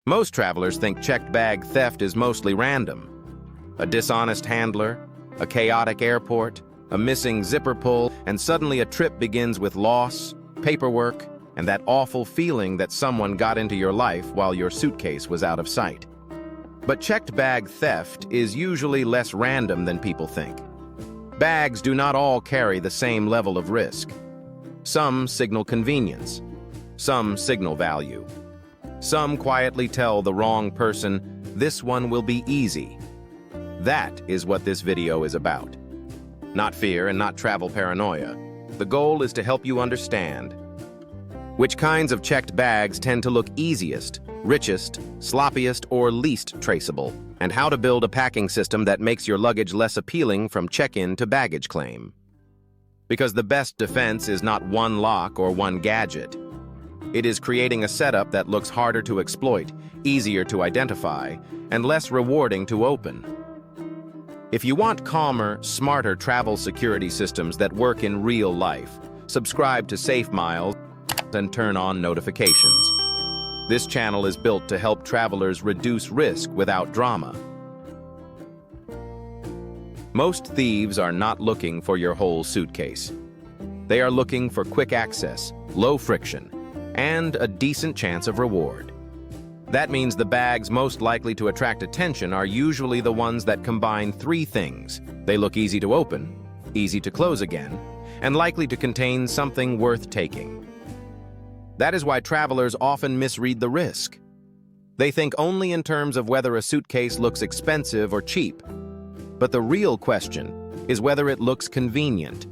Most travelers think checked bag theft is mostly random. A dishonest handler, a chaotic airport, a missing zipper pull, and suddenly a trip begins with loss, paperwork, and that awful feeling that someone got into your life while your suitcase was out of sight. But checked bag theft is usually less random than people think. Bags do not all carry the same level of risk. Some signal convenience. Some signal value. Some quietly tell the wrong person, "This one will be easy." That is what this video is about. Not fear and not travel paranoia. The goal is to help you understand which kinds of checked bags tend to look easiest, richest, sloppiest, or least traceable, and how to build a packing system that makes your luggage less appealing from check-in to baggage claim. Because the best defense is not one lock or one gadget. It is creating a setup that looks harder to exploit, easier to identify, and less rewarding to open. If you want calmer, smarter travel security systems that work in real life, subscribe to SafeMiles and turn on notifications. This channel is built to help travelers reduce risk without drama. Most thieves are not looking for your whole suitcase. They are looking for quick access, low friction, and a decent chance of reward. That means the bags most likely to attract attention are usually the ones that combine three things. They look easy to open, easy to close again, and likely to contain something worth taking. That is why travelers often misread the risk. They think only in terms of whether a suitcase looks expensive or cheap. But the real question is whether it looks convenient.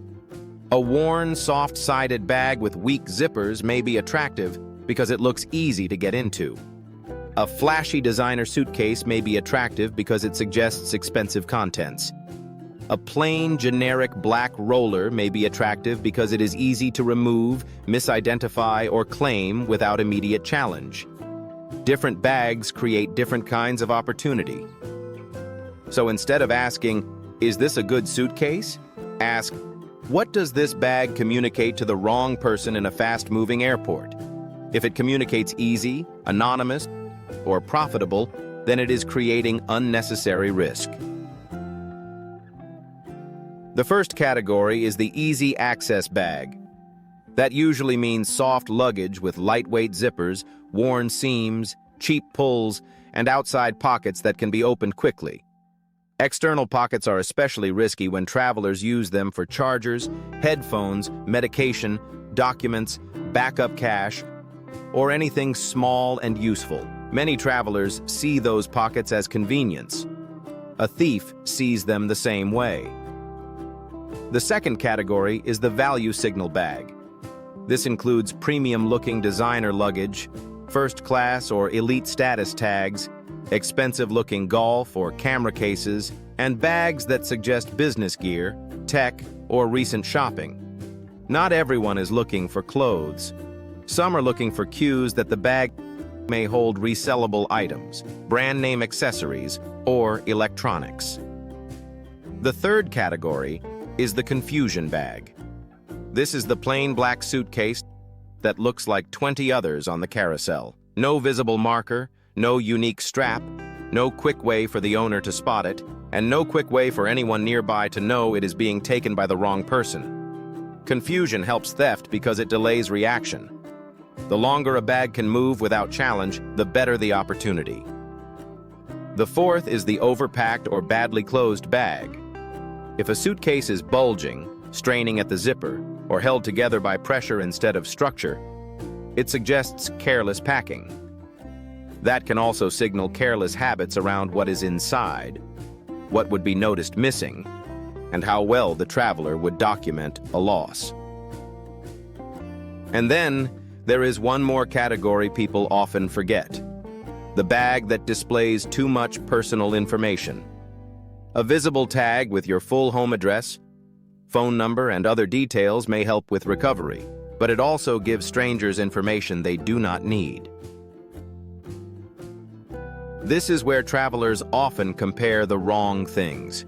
A worn, soft-sided bag with weak zippers may be attractive because it looks easy to get into. A flashy designer suitcase may be attractive because it suggests expensive contents. A plain, generic black roller may be attractive because it is easy to remove, misidentify, or claim without immediate challenge. Different bags create different kinds of opportunity. So instead of asking, "Is this a good suitcase?" ask, "What does this bag communicate to the wrong person in a fast-moving airport?" If it communicates easy, anonymous, or profitable, then it is creating unnecessary risk. The first category is the easy access bag. That usually means soft luggage with lightweight zippers, worn seams, cheap pulls, and outside pockets that can be opened quickly. External pockets are especially risky when travelers use them for chargers, headphones, medication, documents, backup cash, or anything small and useful. Many travelers see those pockets as convenience. A thief sees them the same way. The second category is the value signal bag. This includes premium-looking designer luggage, first-class or elite status tags, expensive-looking golf or camera cases, and bags that suggest business gear, tech, or recent shopping. Not everyone is looking for clothes. Some are looking for cues that the bag may hold resellable items, brand-name accessories, or electronics. The third category is the confusion bag. This is the plain black suitcase that looks like 20 others on the carousel. No visible marker, no unique strap, no quick way for the owner to spot it, and no quick way for anyone nearby to know it is being taken by the wrong person. Confusion helps theft because it delays reaction. The longer a bag can move without challenge, the better the opportunity. The fourth is the overpacked or badly closed bag. If a suitcase is bulging, straining at the zipper, or held together by pressure instead of structure, it suggests careless packing. That can also signal careless habits around what is inside, what would be noticed missing, and how well the traveler would document a loss. And then, there is one more category people often forget: the bag that displays too much personal information. A visible tag with your full home address, phone number, and other details may help with recovery, but it also gives strangers information they do not need. This is where travelers often compare the wrong things.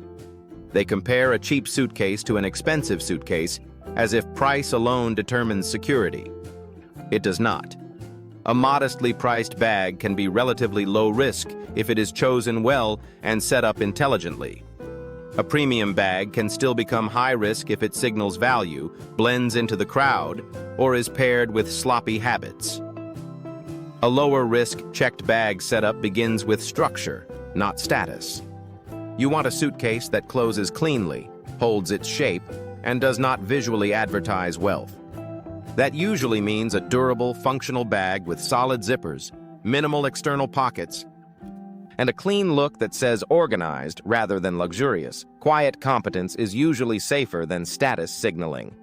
They compare a cheap suitcase to an expensive suitcase as if price alone determines security. It does not. A modestly priced bag can be relatively low risk if it is chosen well and set up intelligently. A premium bag can still become high risk if it signals value, blends into the crowd, or is paired with sloppy habits. A lower risk checked bag setup begins with structure, not status. You want a suitcase that closes cleanly, holds its shape, and does not visually advertise wealth. That usually means a durable, functional bag with solid zippers, minimal external pockets, and a clean look that says organized rather than luxurious. Quiet competence is usually safer than status signaling.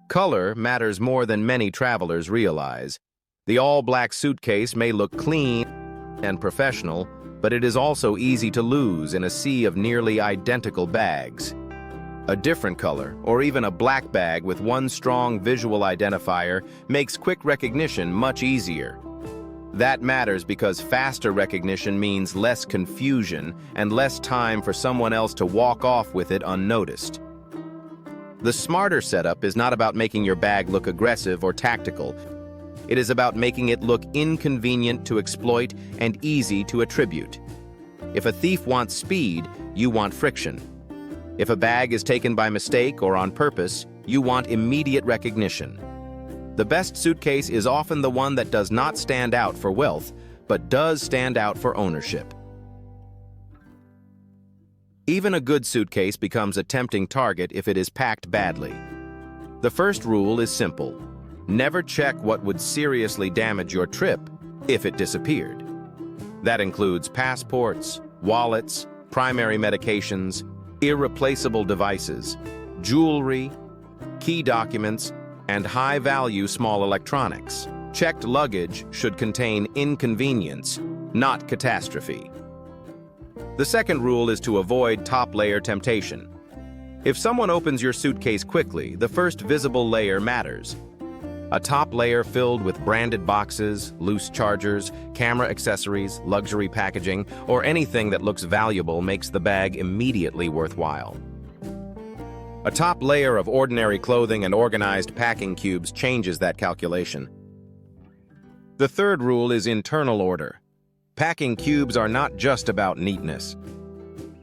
Color matters more than many travelers realize. The all-black suitcase may look clean and professional, but it is also easy to lose in a sea of nearly identical bags. A different color, or even a black bag with one strong visual identifier, makes quick recognition much easier. That matters because faster recognition means less confusion and less time for someone else to walk off with it unnoticed. The smarter setup is not about making your bag look aggressive or tactical. It is about making it look inconvenient to exploit and easy to attribute. If a thief wants speed, you want friction. If a bag is taken by mistake or on purpose, you want immediate recognition. The best suitcase is often the one that does not stand out for wealth, but does stand out for ownership. Even a good suitcase becomes a tempting target if it is packed badly. The first rule is simple. Never check what would seriously damage your trip if it disappeared. That includes passports, wallets, primary medications, irreplaceable devices, jewelry, key documents, and high-value small electronics. Checked luggage should contain inconvenience, not catastrophe. The second rule is to avoid top-layer temptation. If someone opens your suitcase quickly, the first visible layer matters. A top layer filled with branded boxes, loose chargers, camera accessories, luxury packaging, or anything that looks valuable makes the bag immediately worthwhile. A top layer of ordinary clothing and organized packing cubes changes that calculation. The third rule is internal order. Packing cubes are not just about neatness.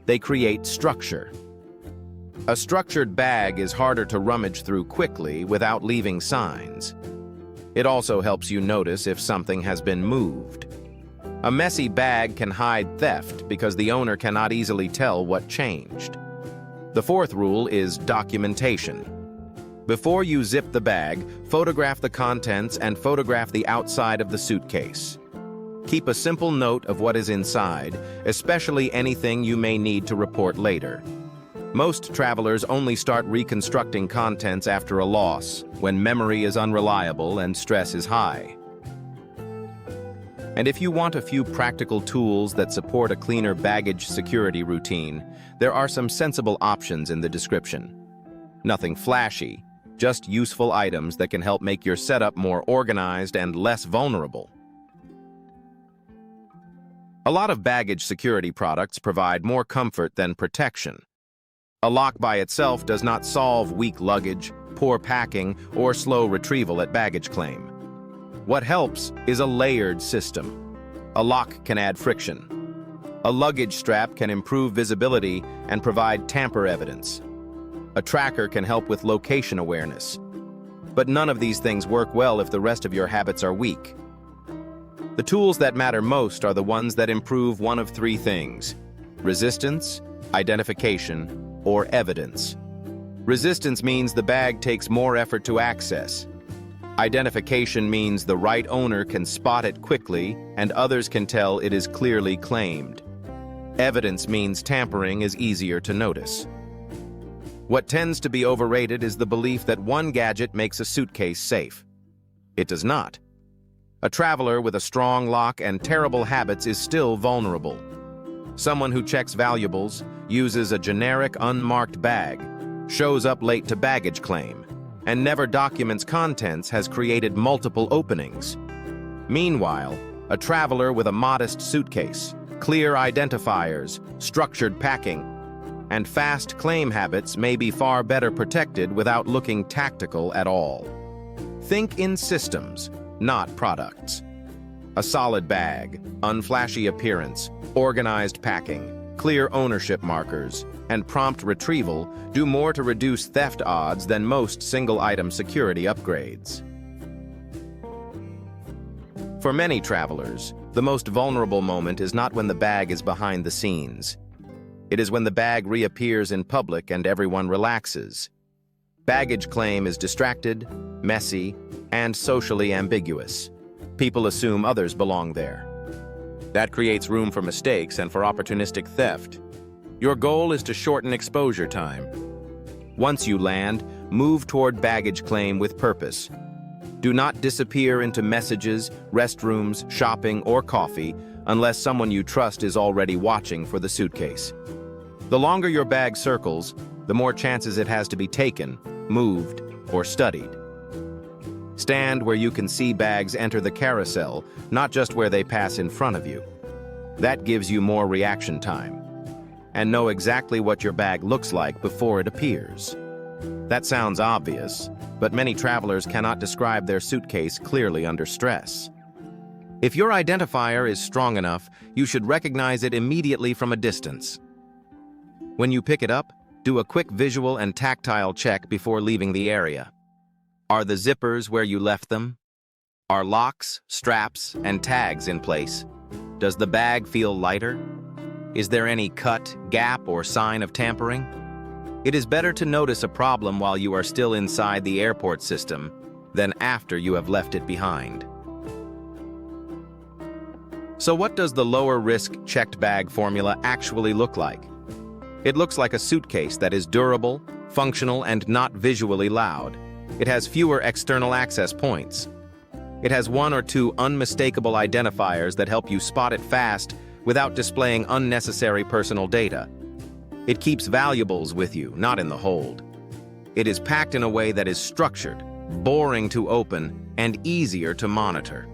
They create structure. A structured bag is harder to rummage through quickly without leaving signs. It also helps you notice if something has been moved. A messy bag can hide theft because the owner cannot easily tell what changed. The fourth rule is documentation. Before you zip the bag, photograph the contents and photograph the outside of the suitcase. Keep a simple note of what is inside, especially anything you may need to report later. Most travelers only start reconstructing contents after a loss, when memory is unreliable and stress is high. And if you want a few practical tools that support a cleaner baggage security routine, there are some sensible options in the description. Nothing flashy, just useful items that can help make your setup more organized and less vulnerable. A lot of baggage security products provide more comfort than protection. A lock by itself does not solve weak luggage, poor packing, or slow retrieval at baggage claim. What helps is a layered system. A lock can add friction. A luggage strap can improve visibility and provide tamper evidence. A tracker can help with location awareness. But none of these things work well if the rest of your habits are weak. The tools that matter most are the ones that improve one of three things: resistance, identification, or evidence. Resistance means the bag takes more effort to access. Identification means the right owner can spot it quickly and others can tell it is clearly claimed. Evidence means tampering is easier to notice. What tends to be overrated is the belief that one gadget makes a suitcase safe. It does not. A traveler with a strong lock and terrible habits is still vulnerable. Someone who checks valuables, uses a generic unmarked bag, shows up late to baggage claim, and never documents contents has created multiple openings. Meanwhile, a traveler with a modest suitcase, clear identifiers, structured packing, and fast claim habits may be far better protected without looking tactical at all. Think in systems. not products. A solid bag, unflashy appearance, organized packing, clear ownership markers, and prompt retrieval do more to reduce theft odds than most single-item security upgrades. For many travelers, the most vulnerable moment is not when the bag is behind the scenes. It is when the bag reappears in public and everyone relaxes. Baggage claim is distracted, messy, and socially ambiguous. People assume others belong there. That creates room for mistakes and for opportunistic theft. Your goal is to shorten exposure time. Once you land, move toward baggage claim with purpose. Do not disappear into messages, restrooms, shopping, or coffee unless someone you trust is already watching for the suitcase. The longer your bag circles, the more chances it has to be taken, moved, or studied. Stand where you can see bags enter the carousel, not just where they pass in front of you. That gives you more reaction time. And know exactly what your bag looks like before it appears. That sounds obvious, but many travelers cannot describe their suitcase clearly under stress. If your identifier is strong enough, you should recognize it immediately from a distance. When you pick it up, do a quick visual and tactile check before leaving the area. Are the zippers where you left them? Are locks, straps, and tags in place? Does the bag feel lighter? Is there any cut, gap, or sign of tampering? It is better to notice a problem while you are still inside the airport system than after you have left it behind. So what does the lower-risk checked bag formula actually look like? It looks like a suitcase that is durable, functional, and not visually loud. It has fewer external access points. It has one or two unmistakable identifiers that help you spot it fast without displaying unnecessary personal data. It keeps valuables with you, not in the hold. It is packed in a way that is structured, boring to open, and easier to monitor.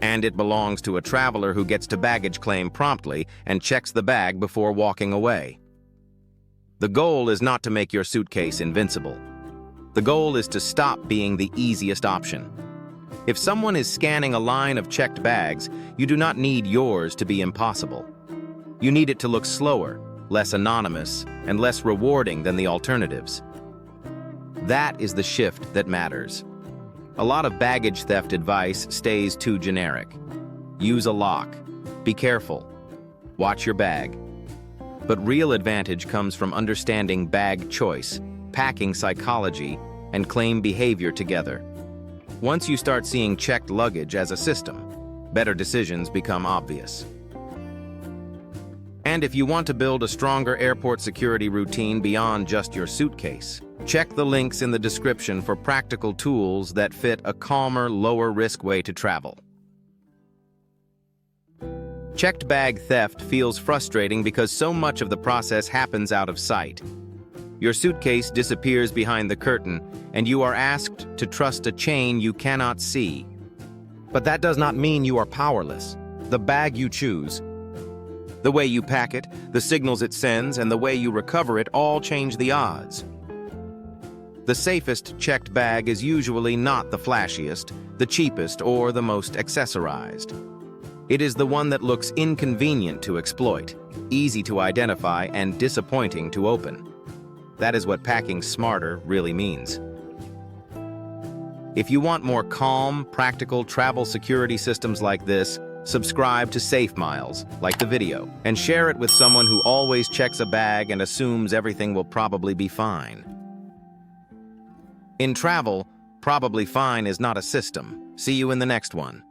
And it belongs to a traveler who gets to baggage claim promptly and checks the bag before walking away. The goal is not to make your suitcase invincible. The goal is to stop being the easiest option. If someone is scanning a line of checked bags, you do not need yours to be impossible. You need it to look slower, less anonymous, and less rewarding than the alternatives. That is the shift that matters. A lot of baggage theft advice stays too generic. Use a lock. Be careful. Watch your bag. But real advantage comes from understanding bag choice, packing psychology, and claim behavior together. Once you start seeing checked luggage as a system, better decisions become obvious. And if you want to build a stronger airport security routine beyond just your suitcase, check the links in the description for practical tools that fit a calmer, lower-risk way to travel. Checked bag theft feels frustrating because so much of the process happens out of sight. Your suitcase disappears behind the curtain, and you are asked to trust a chain you cannot see. But that does not mean you are powerless. The bag you choose, the way you pack it, the signals it sends, and the way you recover it all change the odds. The safest checked bag is usually not the flashiest, the cheapest, or the most accessorized. It is the one that looks inconvenient to exploit, easy to identify, and disappointing to open. That is what packing smarter really means. If you want more calm, practical travel security systems like this, subscribe to SafeMiles, like the video, and share it with someone who always checks a bag and assumes everything will probably be fine. In travel, probably fine is not a system. See you in the next one.